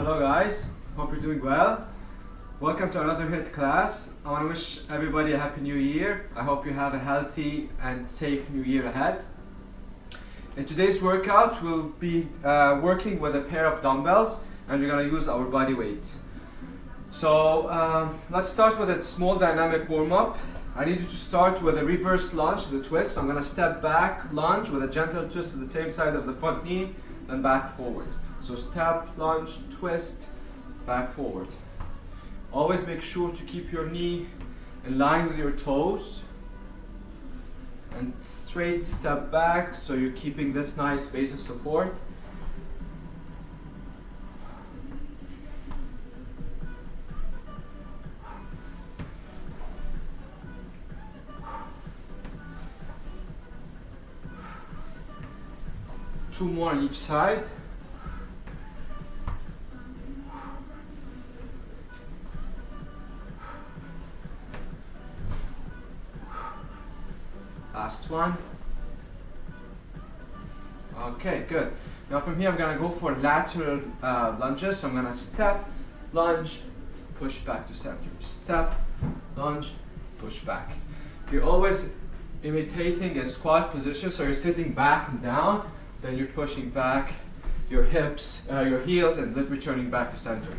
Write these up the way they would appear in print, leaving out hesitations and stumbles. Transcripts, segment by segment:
Hello guys, hope you're doing well. Welcome to another HIIT class. I want to wish everybody a happy new year. I hope you have a healthy and safe new year ahead. In today's workout, we'll be working with a pair of dumbbells and we're going to use our body weight. So let's start with a small dynamic warm-up. I need you to start with a reverse lunge to the twist. So I'm going to step back, lunge with a gentle twist to the same side of the front knee, then back forward. So step, lunge, twist, back forward. Always make sure to keep your knee in line with your toes. And straight step back, so you're keeping this nice base of support. Two more on each side. Last one. Okay, good. Now from here I'm going to go for lateral lunges. So I'm going to step, lunge, push back to center. Step, lunge, push back. You're always imitating a squat position, so you're sitting back and down, then you're pushing back your hips, your heels, and then returning back to center.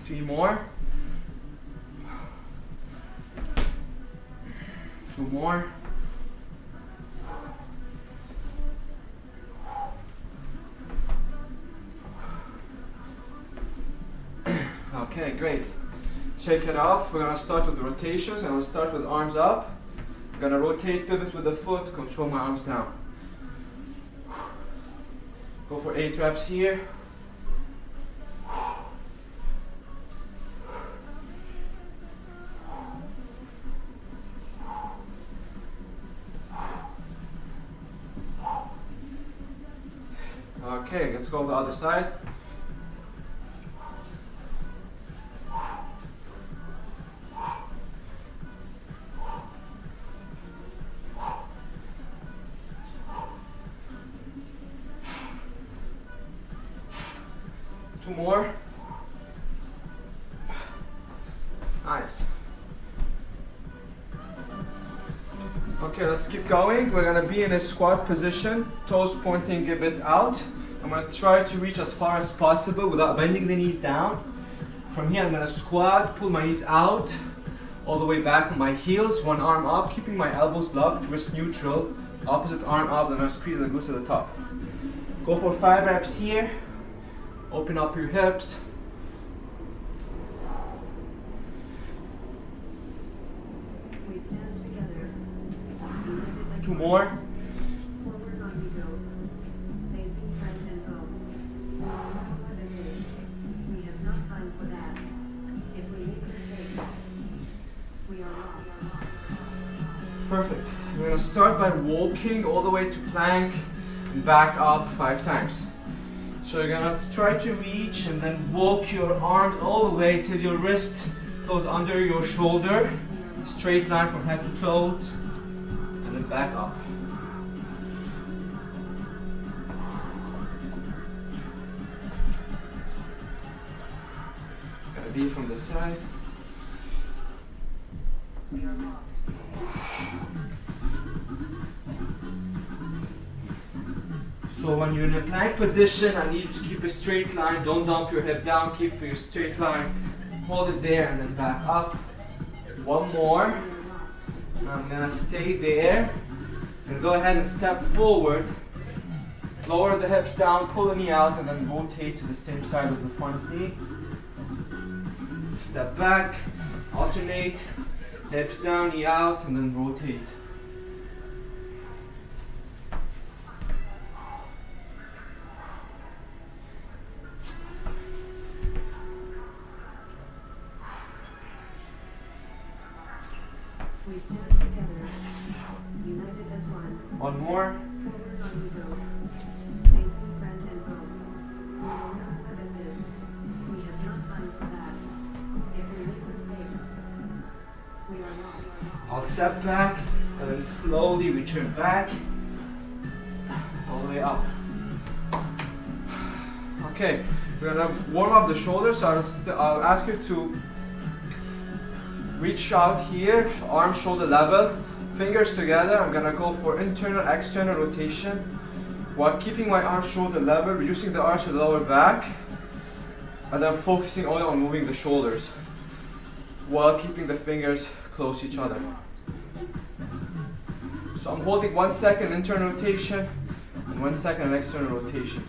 Three more. Two more. Okay, great. Shake it off. We're going to start with the rotations, and we'll start with arms up. I'm going to rotate, pivot with the foot, control my arms down. Go for 8 reps here. Okay, let's go on the other side. Two more. Nice. Okay, let's keep going. We're going to be in a squat position, toes pointing a bit out. I'm going to try to reach as far as possible without bending the knees down. From here I'm going to squat, pull my knees out, all the way back on my heels, one arm up, keeping my elbows locked, wrist neutral, opposite arm up, then I squeeze the glutes to the top. Go for 5 reps here, open up your hips. We stand together. Two more. Forward on we go. Facing front and home. We all know what it is. We have no time for that. If we make mistakes, we are lost. Perfect. We're going to start by walking all the way to plank and back up 5 times. So you're going to try to reach and then walk your arms all the way till your wrist goes under your shoulder. Straight line from head to toes. And then back up. Gotta be from the side. We are lost. So when you're in a plank position, I need you to keep a straight line. Don't dump your head down. Keep your straight line. Hold it there and then back up. One more. I'm gonna stay there. And go ahead and step forward. Lower the hips down, pull the knee out, and then rotate to the same side of the front knee. Step back, alternate, hips down, knee out, and then rotate. We stand together, united as one. One more. Forward on we go. Facing front and home. We all know what it is. We have no time for that. If we make mistakes, we are lost. I'll step back and then slowly return back. way up. Okay, we're gonna warm up the shoulders. So I'll ask you to reach out here, arms shoulder level, fingers together. I'm gonna go for internal, external rotation while keeping my arms shoulder level, reducing the arch to the lower back, and then focusing only on moving the shoulders while keeping the fingers close to each other. So I'm holding 1 second internal rotation and 1 second external rotation.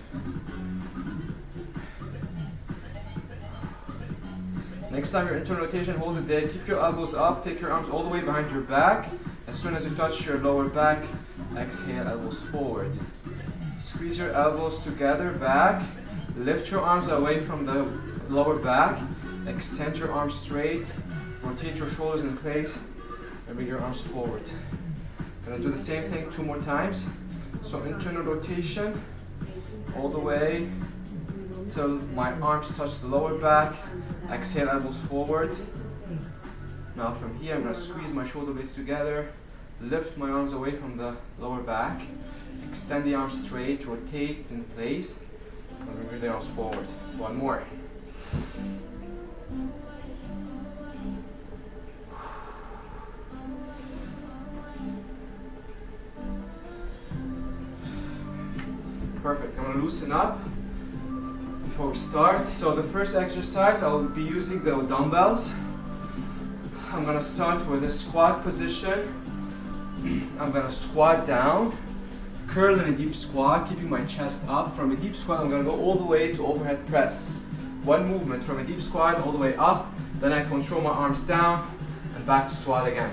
Next time your internal rotation, hold it there. Keep your elbows up, take your arms all the way behind your back. As soon as you touch your lower back, exhale, elbows forward. Squeeze your elbows together, back. Lift your arms away from the lower back. Extend your arms straight. Rotate your shoulders in place and bring your arms forward. Gonna do the same thing 2 more times. So internal rotation all the way till my arms touch the lower back. Exhale, elbows forward. Now from here, I'm gonna squeeze my shoulder blades together, lift my arms away from the lower back, extend the arms straight, rotate in place, and bring the arms forward. 1 more. Perfect. I'm gonna loosen up before we start. So the first exercise, I'll be using the dumbbells. I'm gonna start with a squat position. I'm gonna squat down, curl in a deep squat, keeping my chest up. From a deep squat, I'm gonna go all the way to overhead press. 1 movement from a deep squat all the way up. Then I control my arms down and back to squat again.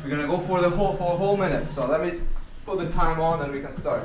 We're gonna go for a whole minute. So let me put the time on and we can start.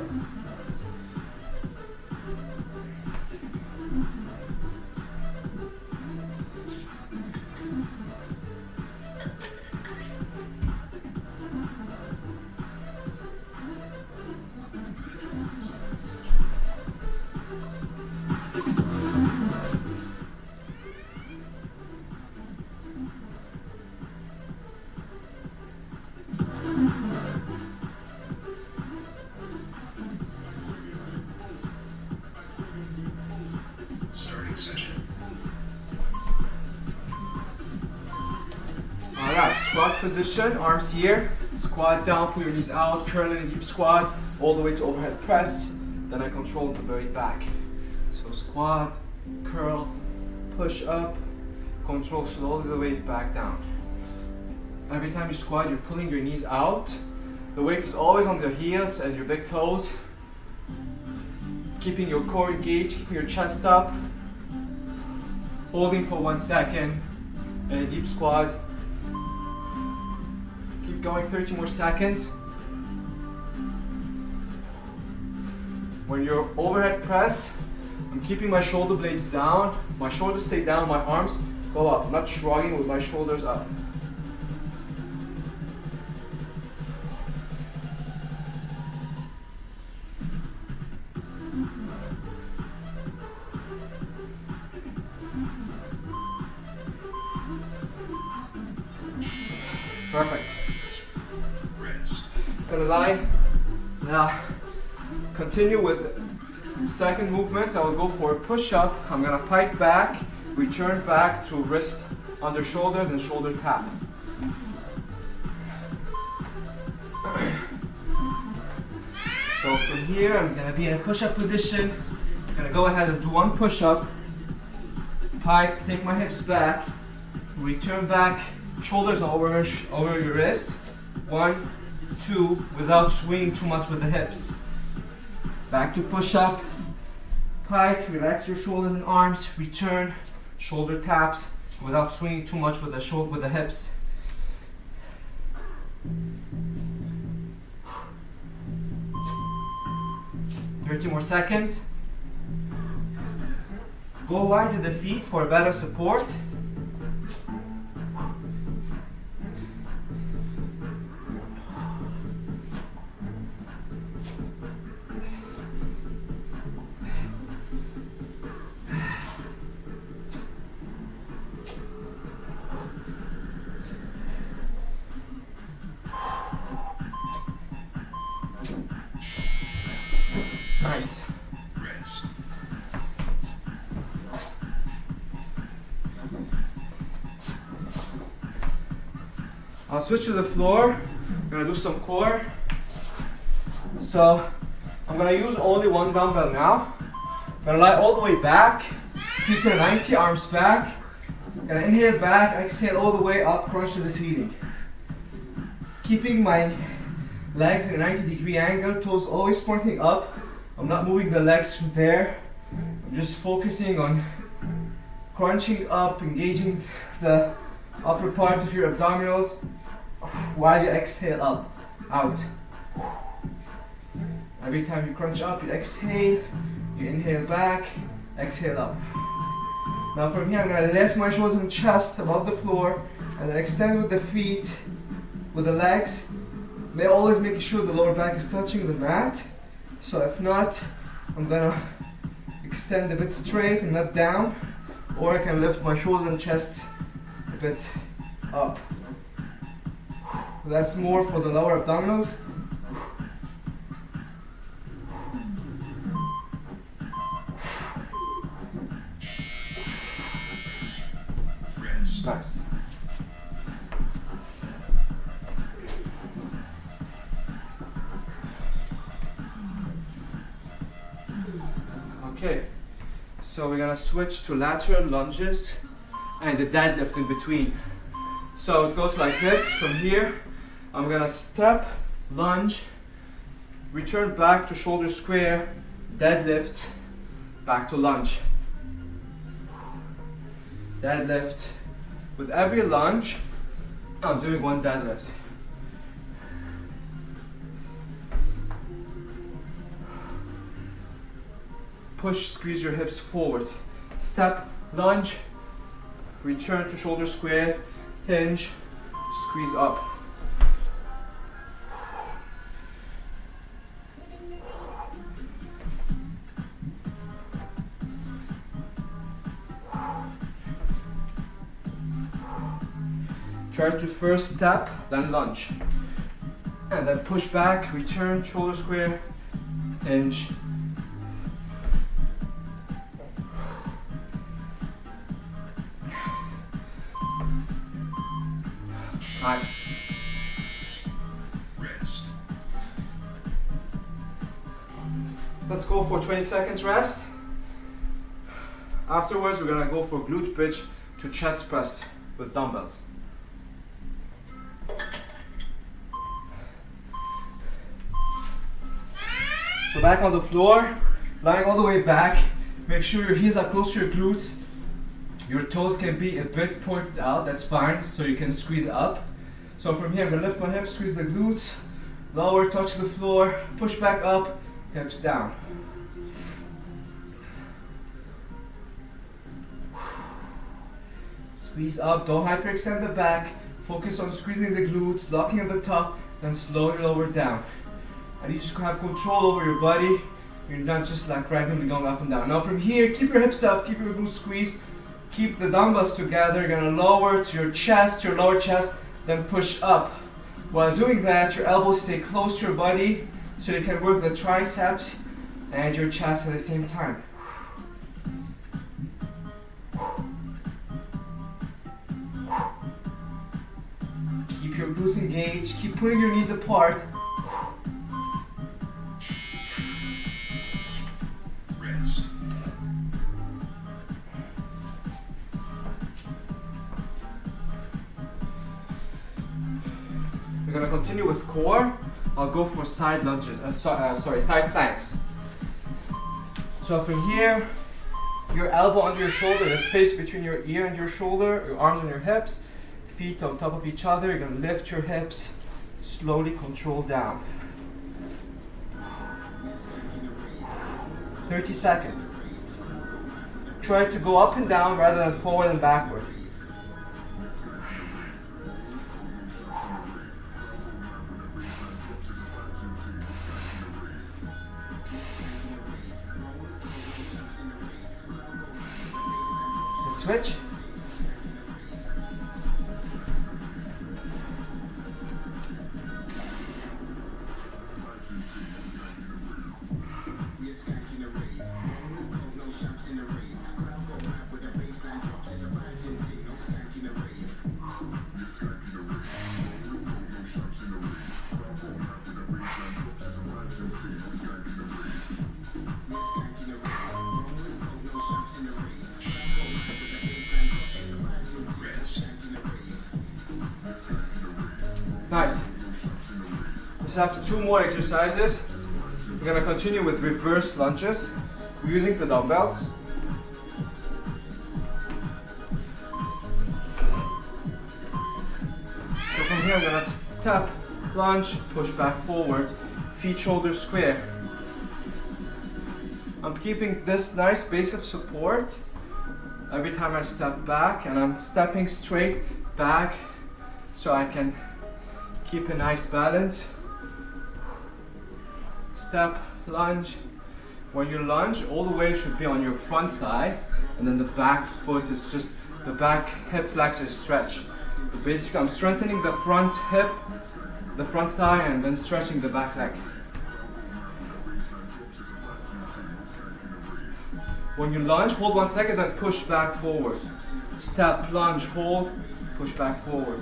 Alright, squat position, arms here, squat down, pull your knees out, curl in a deep squat, all the way to overhead press, then I control the very back. So squat, curl, push up, control slowly the weight back down. Every time you squat, you're pulling your knees out. The weight is always on your heels and your big toes. Keeping your core engaged, keeping your chest up. Holding for 1 second in a deep squat. Keep going 30 more seconds. When you're overhead press, I'm keeping my shoulder blades down. My shoulders stay down, my arms go up. I'm not shrugging with my shoulders up. Perfect. Gonna lie. Now, continue with second movement. I will go for a push-up. I'm gonna pike back, return back to wrist under shoulders and shoulder tap. So from here, I'm gonna be in a push-up position. I'm gonna go ahead and do 1 push-up. Pike, take my hips back, return back. Shoulders over your wrist. 1, 2, without swinging too much with the hips. Back to push up. Pike, relax your shoulders and arms. Return, shoulder taps, without swinging too much with the hips. Thirty more seconds. Go wide with the feet for better support. I'll switch to the floor. I'm gonna do some core. So I'm gonna use only one dumbbell now. I'm gonna lie all the way back, feet to 90, arms back. I'm gonna inhale back, exhale all the way up, crunch to the ceiling. Keeping my legs in a 90-degree angle, toes always pointing up. I'm not moving the legs from there. I'm just focusing on crunching up, engaging the upper part of your abdominals while you exhale up, out. Every time you crunch up, you exhale, you inhale back, exhale up. Now from here, I'm gonna lift my shoulders and chest above the floor and then extend with the feet, with the legs. Always making sure the lower back is touching the mat. So if not, I'm gonna extend a bit straight and not down, or I can lift my shoulders and chest a bit up. That's more for the lower abdominals. Nice. Okay, so we're gonna switch to lateral lunges and the deadlift in between. So it goes like this. From here, I'm gonna step, lunge, return back to shoulder square, deadlift, back to lunge. Deadlift. With every lunge, I'm doing one deadlift. Push, squeeze your hips forward. Step, lunge, return to shoulder square, hinge, squeeze up. Try to first step, then lunge. And then push back, return, shoulder square, hinge. Nice. Rest. Let's go for 20 seconds rest. Afterwards, we're gonna go for glute bridge to chest press with dumbbells. So back on the floor, lying all the way back. Make sure your heels are close to your glutes. Your toes can be a bit pointed out, that's fine, so you can squeeze up. So from here, I'm gonna lift my hips, squeeze the glutes, lower, touch the floor, push back up, hips down. Squeeze up, don't hyperextend the back, focus on squeezing the glutes, locking at the top, then slowly lower down. And you just have control over your body, you're not just like randomly going up and down. Now from here, keep your hips up, keep your glutes squeezed, keep the dumbbells together, you're gonna lower to your chest, your lower chest, then push up. While doing that, your elbows stay close to your body so you can work the triceps and your chest at the same time. Keep your glutes engaged, keep putting your knees apart. Rest. We're gonna continue with core. I'll go for side lunges, side planks. So from here, your elbow under your shoulder, the space between your ear and your shoulder, your arms on your hips, feet on top of each other. You're gonna lift your hips, slowly control down. 30 seconds. Try to go up and down rather than forward and backward. Switch. Nice. Just after 2 more exercises, we're gonna continue with reverse lunges. We're using the dumbbells. So from here, I'm gonna step, lunge, push back forward, feet shoulder square. I'm keeping this nice base of support every time I step back, and I'm stepping straight back so I can keep a nice balance. Step, lunge. When you lunge, all the weight should be on your front thigh, and then the back foot is just the back hip flexor stretch. But basically, I'm strengthening the front hip, the front thigh, and then stretching the back leg. When you lunge, hold 1 second, then push back forward. Step, lunge, hold, push back forward.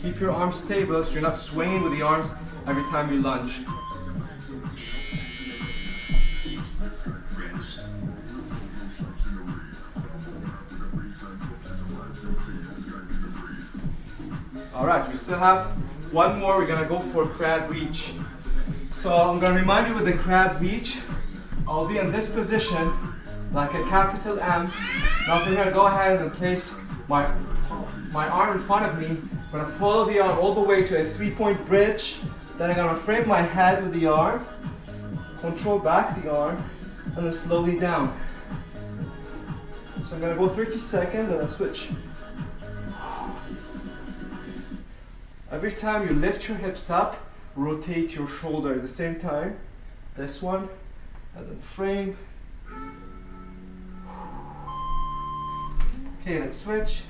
Keep your arms stable so you're not swinging with the arms every time you lunge. Alright, we still have 1 more. We're gonna go for crab reach. So I'm gonna remind you with the crab reach, I'll be in this position like a capital M. Now from here, go ahead and place my arm in front of me. I'm gonna follow the arm all the way to a 3-point bridge. Then I'm gonna frame my head with the arm, control back the arm, and then slowly down. So I'm gonna go 30 seconds and then switch. Every time you lift your hips up, rotate your shoulder at the same time. This one, and then frame. Okay, let's switch.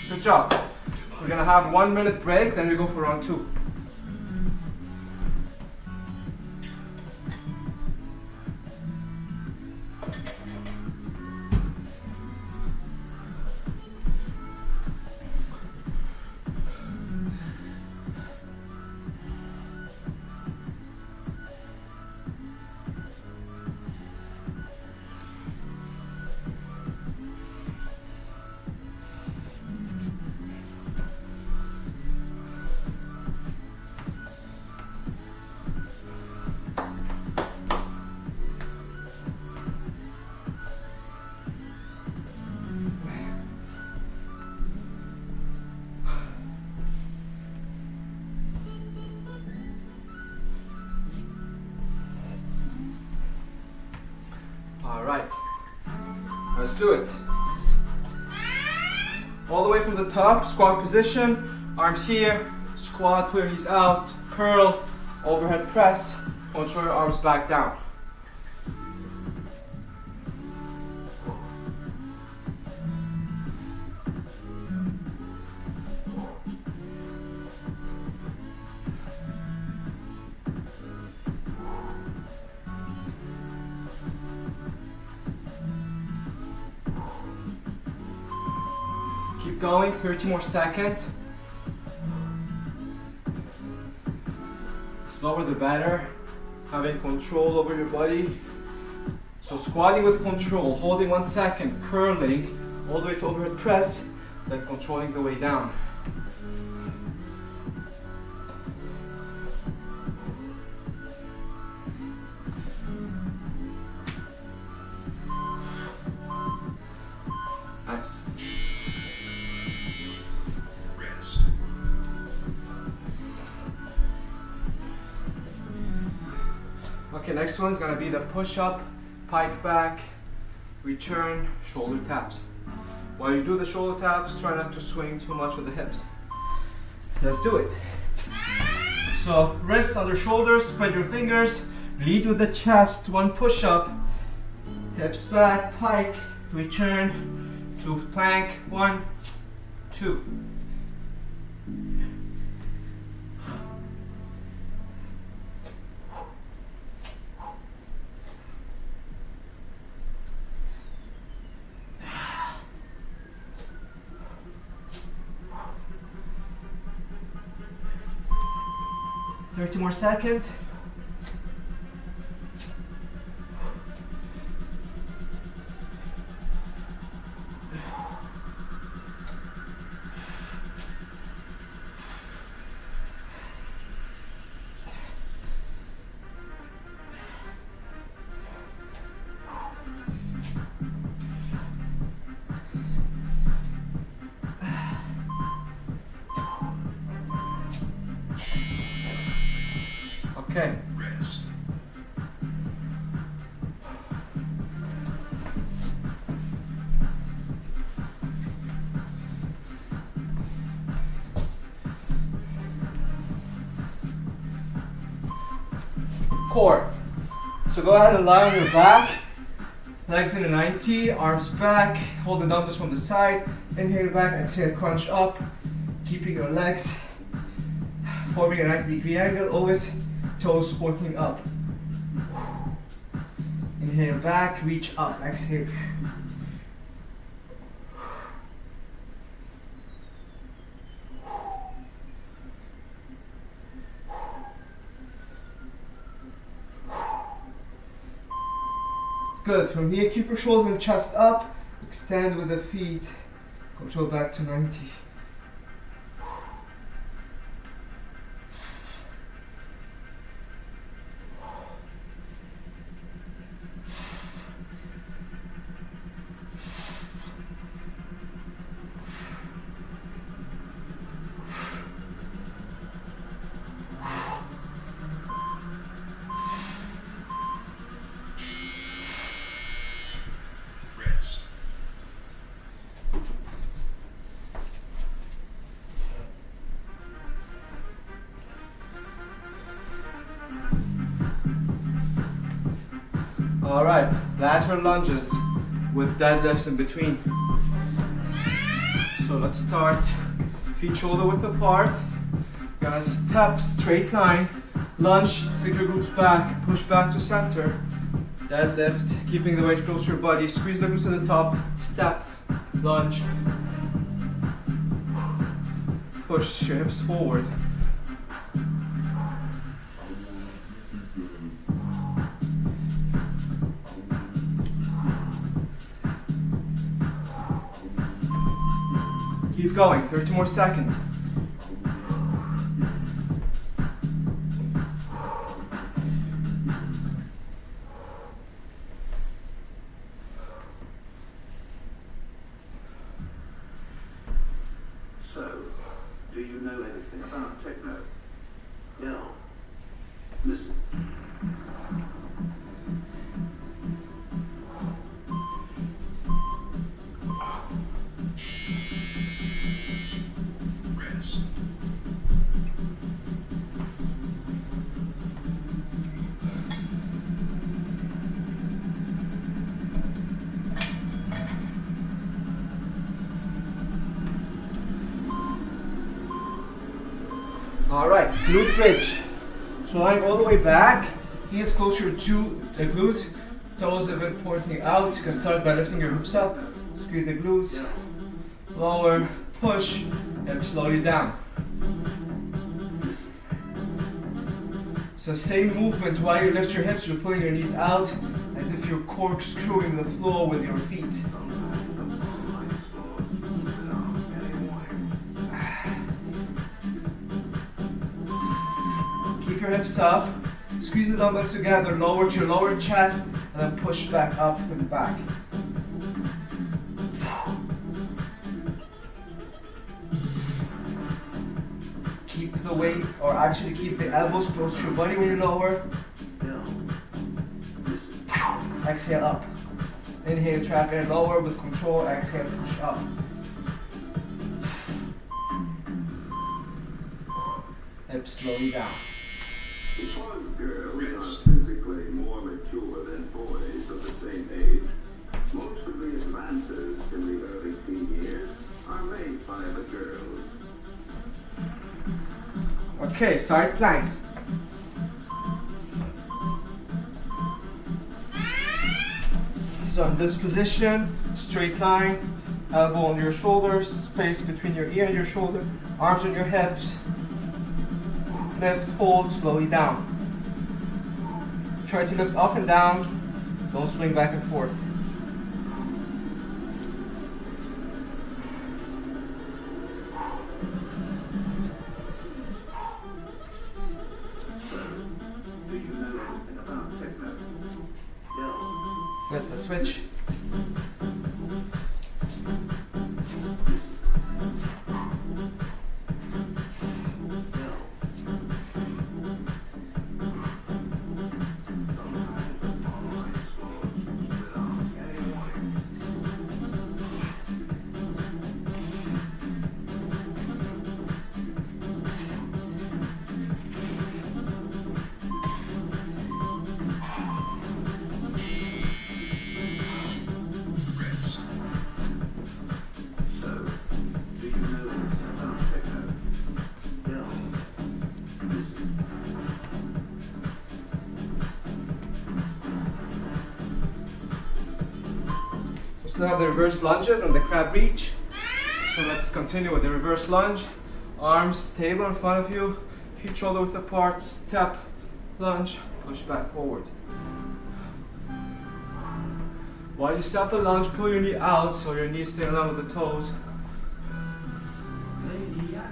Good job. We're gonna have 1 minute break, then we go for round 2. Alright, let's do it. All the way from the top, squat position, arms here, squat where he's out, curl, overhead press, control your arms back down. Keep going, 30 more seconds. Slower the better. Having control over your body. So squatting with control, holding 1 second, curling all the way to overhead press, then controlling the way down. Nice. Okay, next one's gonna be the push-up, pike back, return, shoulder taps. While you do the shoulder taps, try not to swing too much with the hips. Let's do it. So wrists under shoulders, spread your fingers, lead with the chest, 1 push-up, Hips back, pike, return to plank, 1, 2. Thirty more seconds. Okay. Rest. Core. So go ahead and lie on your back. Legs in a 90, arms back. Hold the dumbbells from the side. Inhale back, exhale, crunch up. Keeping your legs forming a 90-degree angle. Always toes pointing up. Inhale back, reach up, exhale. Good. From here, keep your shoulders and chest up. Extend with the feet. Control back to 90. Alright, lateral lunges with deadlifts in between. So let's start feet shoulder width apart. Gonna step straight line, lunge, stick your glutes back, push back to center. Deadlift, keeping the weight close to your body, squeeze the glutes to the top, step, lunge. Push your hips forward. Keep going, 30 more seconds. So, do you know anything about techno? No. Listen. Rest. Alright, glute bridge. So lying all the way back, heels closer to the glutes, toes have been pointing out. You can start by lifting your hips up, squeeze the glutes, lower, push, and slowly down. So same movement while you lift your hips, you're pulling your knees out as if you're corkscrewing the floor with your feet. Keep your hips up, squeeze the dumbbells together, lower to your lower chest, and then push back up to the back. Keep the weight, or actually keep the elbows close to your body when you lower. Exhale up. Inhale, trap air, lower with control. Exhale, push up. Hips slowly down. Because girls are physically more mature than boys of the same age, classes in the early teen years are made by the girls. Okay, side planks. So in this position, straight line, elbow on your shoulders, space between your ear and your shoulder, arms on your hips. Lift, hold, slowly down. Try to lift up and down, don't swing back and forth. Do you know anything about techno? No. Good, let's switch. We still have the reverse lunges and the crab reach. So let's continue with the reverse lunge. Arms table in front of you, feet shoulder width apart, step, lunge, push back forward. While you step the lunge, pull your knee out so your knees stay in line with the toes.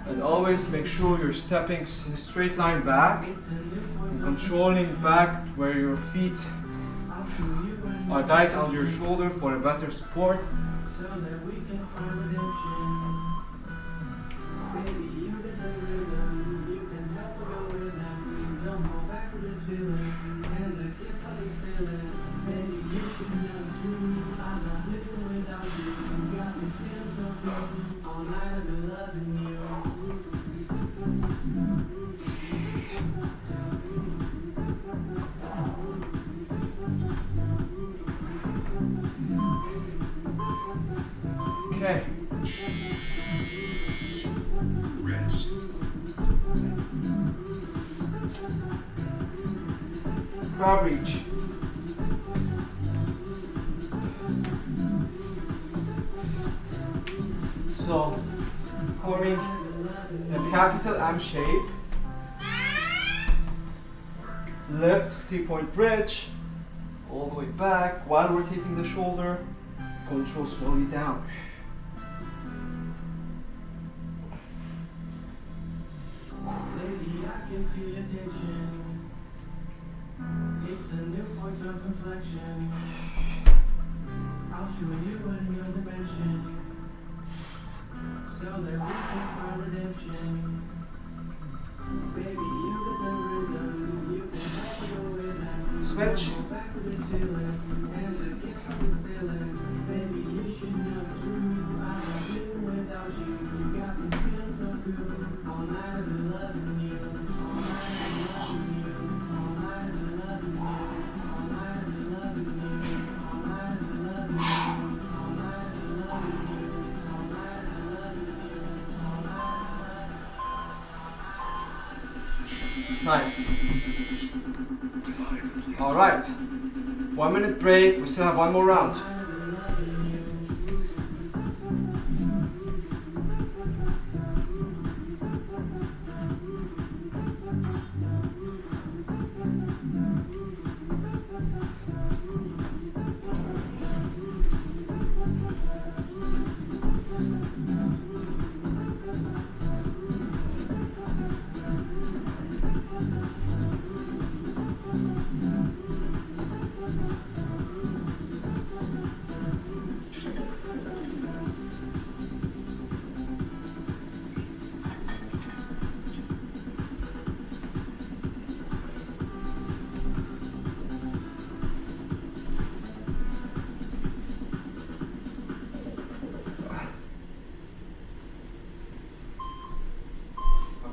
And always make sure you're stepping in a straight line back and controlling back where your feet are tight under your shoulder for a better support. So that we can find redemption. Baby, you get the rhythm. You can help her go with them. Don't hold back with this feeling. And the kiss of the stealing. Baby, you should know too. I'm not living without you. You got me feeling so good. All night I've been loving you. Okay. Rest. Crab reach. So, forming a capital M shape. Lift, 3-point bridge, all the way back while rotating the shoulder. Control slowly down. Lady, I can feel your tension. It's a new point of inflection. I'll show you a new dimension. So that we can find redemption. Baby, you get the rhythm. You can help me go with them. Switch. Go back with this feeling. And the kiss of the stealing. Baby, you should know too. I'm not living without you. You got me feeling so good. All night I've been loving you. All night I've been loving you. All night I've been loving you. All night I've been loving you. All night I've been loving you. All night I've been loving you. All night I've been loving you. All night. Nice. All right. 1 minute break. We still have one more round.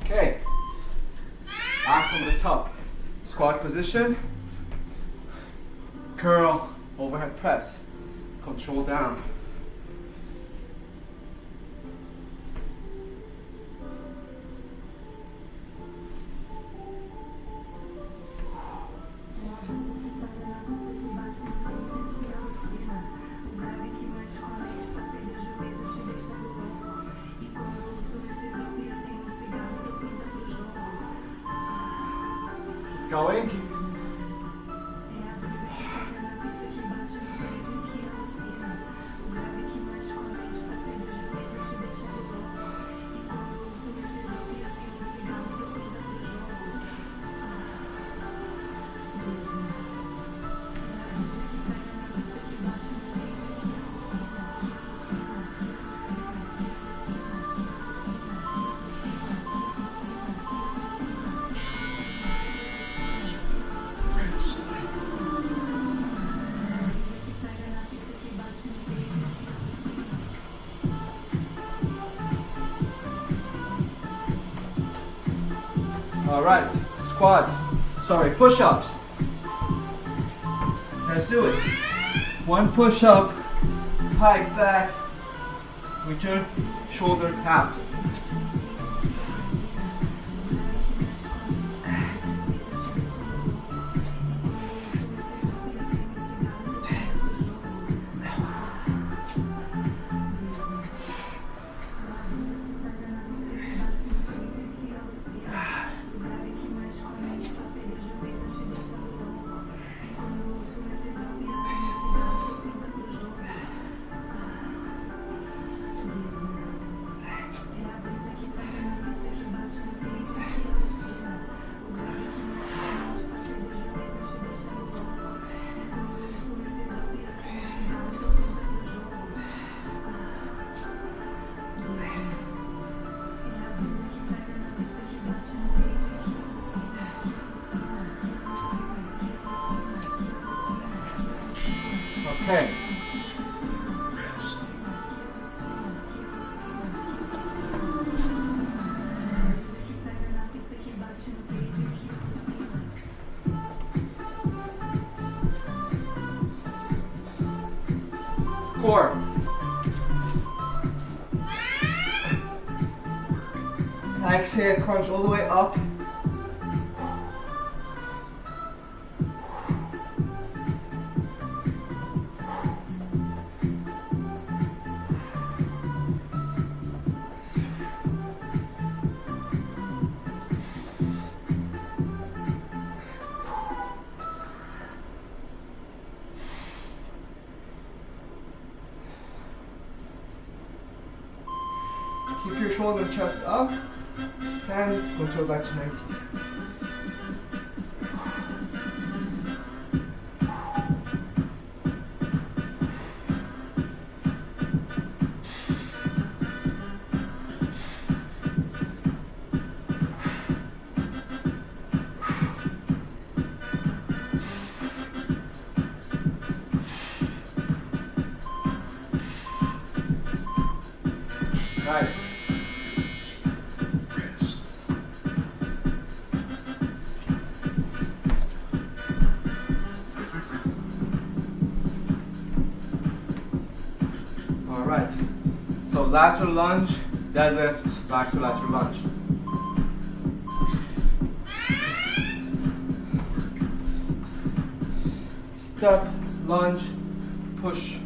Okay, back from the top, squat position, curl, overhead press, control down. going. All right, squats. Sorry, push-ups. Let's do it. One push-up, pike back, return, shoulder taps. Okay. Core. Exhale, crunch all the way up. Keep your shoulders and chest up. Stand, control back to 90. Nice. Rest. All right. So lateral lunge, deadlift, back to lateral lunge. Step, lunge, push,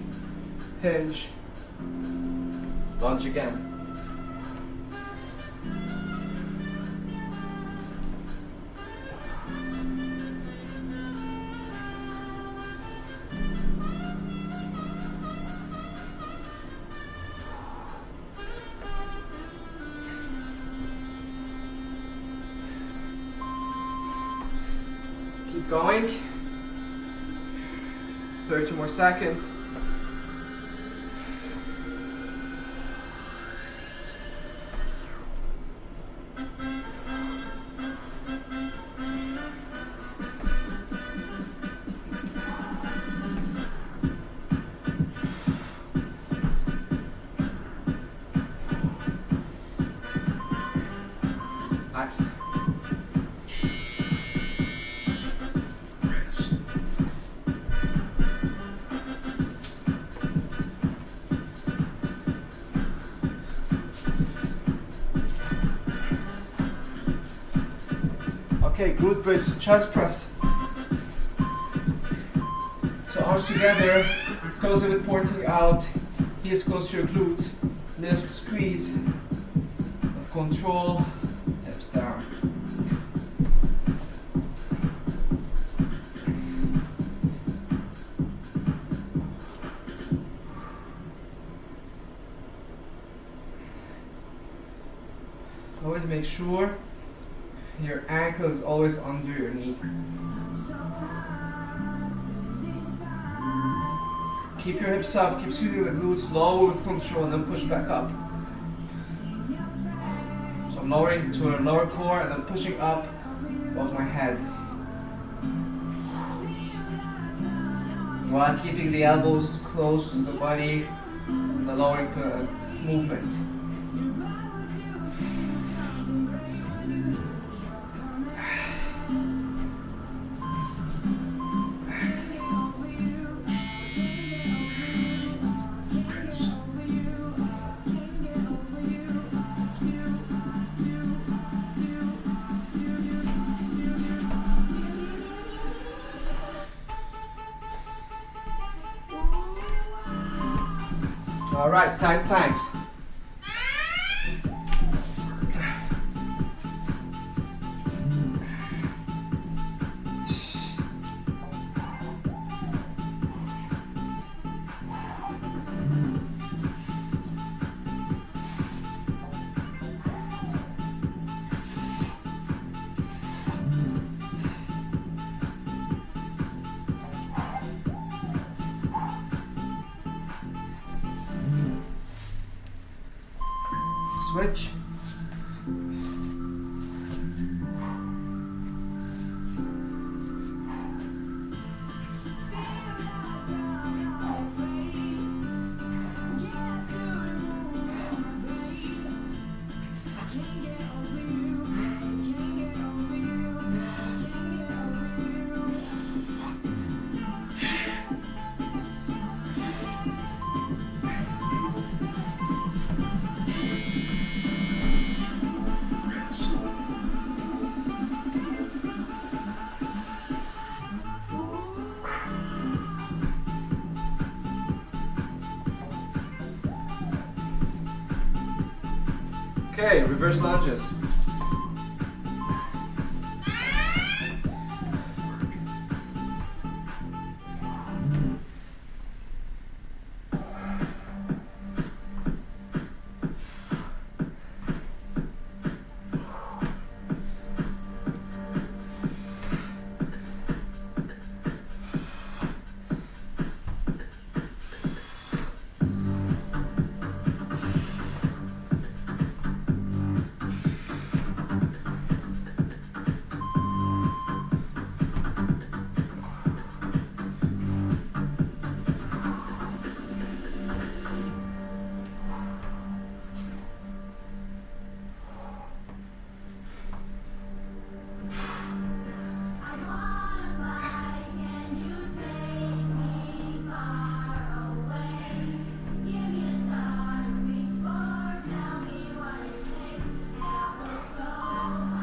hinge, lunge again. Keep going. 30 more seconds. Nice. Rest. Okay, glute bridge to chest press. So arms together, toes a bit pointing out, heels close to your glutes, lift, squeeze, control, hips down. Always make sure your ankle is always under your knee. Keep your hips up, keep squeezing the glutes, lower with control, and then push back up. So I'm lowering to a lower core and then pushing up above my head. While keeping the elbows close to the body, and the lowering movement. All right, side planks. Switch. Okay, reverse lunges.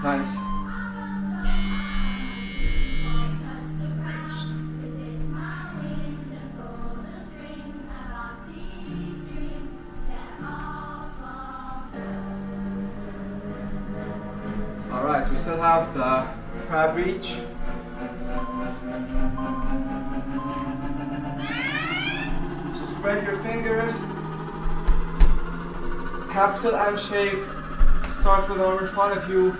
Nice. All right, we still have the crab reach. So spread your fingers. Capital M shape. Start with the arm in front of you.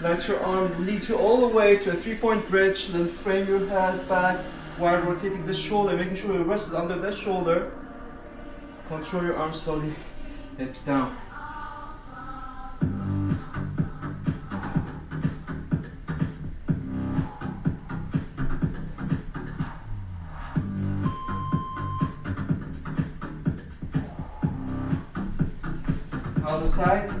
Let your arm lead you all the way to a 3-point bridge, then frame your head back while rotating the shoulder, making sure your wrist is under the shoulder. Control your arm slowly, hips down. Other side.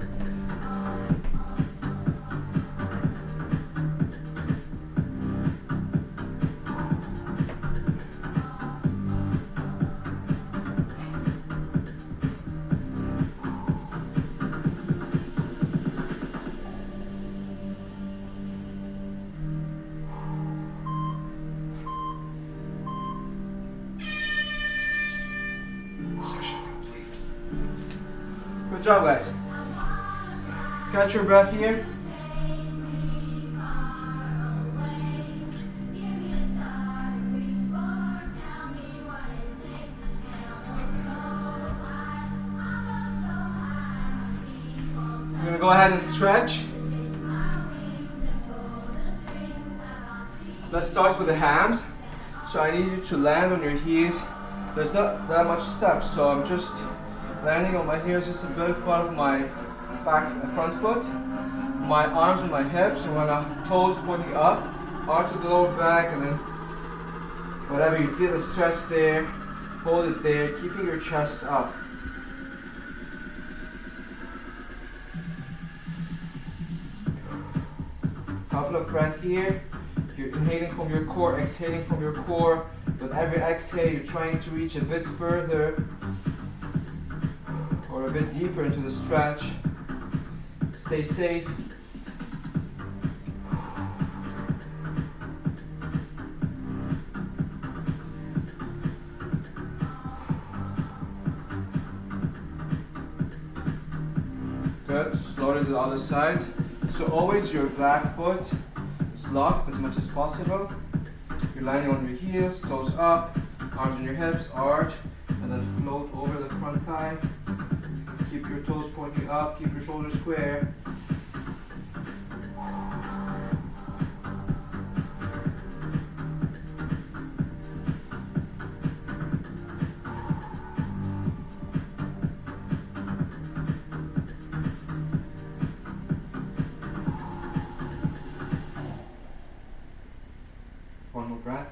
Good job, guys. Catch your breath here. We're gonna go ahead and stretch. Let's start with the hams. So I need you to land on your heels. There's not that much steps, so I'm just landing on my heels just a bit in front of my front foot. My arms on my hips, and when my toes pointing up, arms to the lower back, and then whatever you feel the stretch there, hold it there, keeping your chest up. Couple of breaths here. You're inhaling from your core, exhaling from your core. With every exhale, you're trying to reach a bit further or a bit deeper into the stretch. Stay safe. Good. Slowly to the other side. So always your back foot is locked as much as possible. You're landing on your heels, toes up, arms on your hips, arch, and then float over the front thigh. Keep your toes pointing up, keep your shoulders square. One more breath.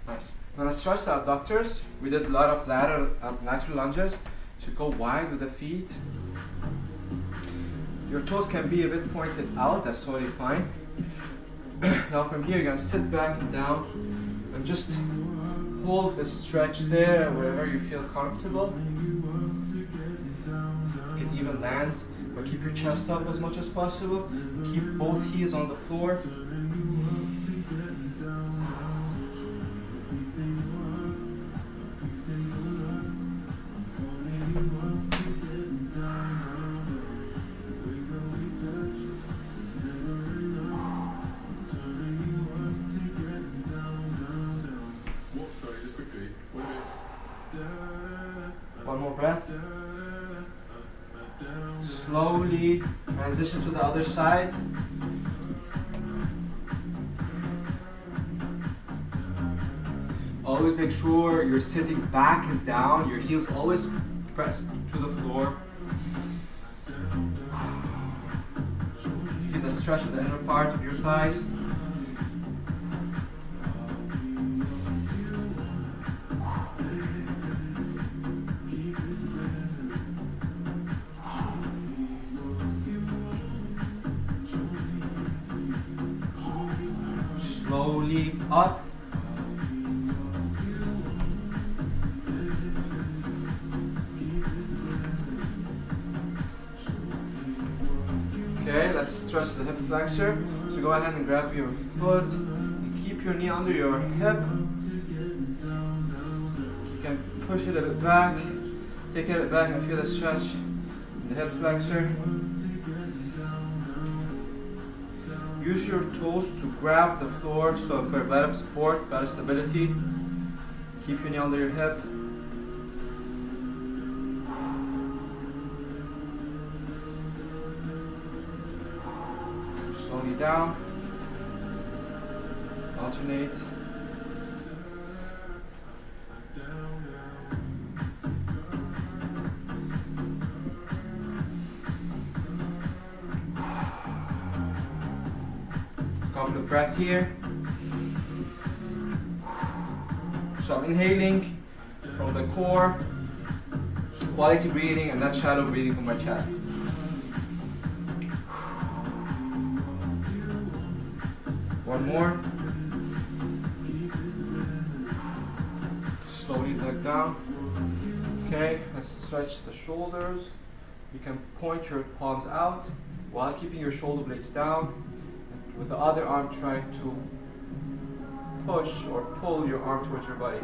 Nice. Now let's stretch the abductors. We did a lot of lateral lunges. So go wide with the feet. Your toes can be a bit pointed out, that's totally fine. Now from here, you're gonna sit back and down and just hold the stretch there wherever you feel comfortable. You can even land, but keep your chest up as much as possible. Keep both heels on the floor. One more breath. Slowly transition to the other side. Always make sure you're sitting back and down, your heels always pressed to the floor. Feel the stretch of the inner part of your thighs. Slowly up. Okay, let's stretch the hip flexor. So go ahead and grab your foot and keep your knee under your hip. You can push it a bit back. Take it back and feel the stretch in the hip flexor. Use your toes to grab the floor so for better support, better stability. Keep your knee under your hip. Slowly down. Alternate. Couple of breath here. So I'm inhaling from the core, quality breathing and not shallow breathing from my chest. One more. Slowly back down. Okay, let's stretch the shoulders. You can point your palms out while keeping your shoulder blades down. With the other arm trying to push or pull your arm towards your body.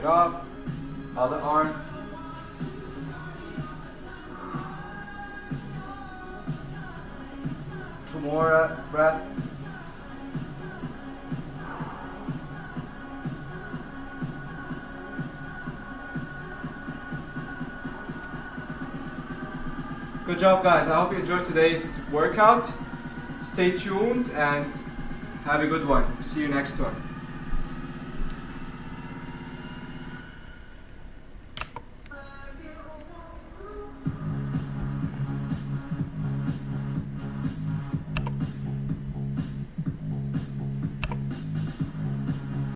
up. Other arm. Two more breath. Good job, guys. I hope you enjoyed today's workout. Stay tuned and have a good one. See you next one.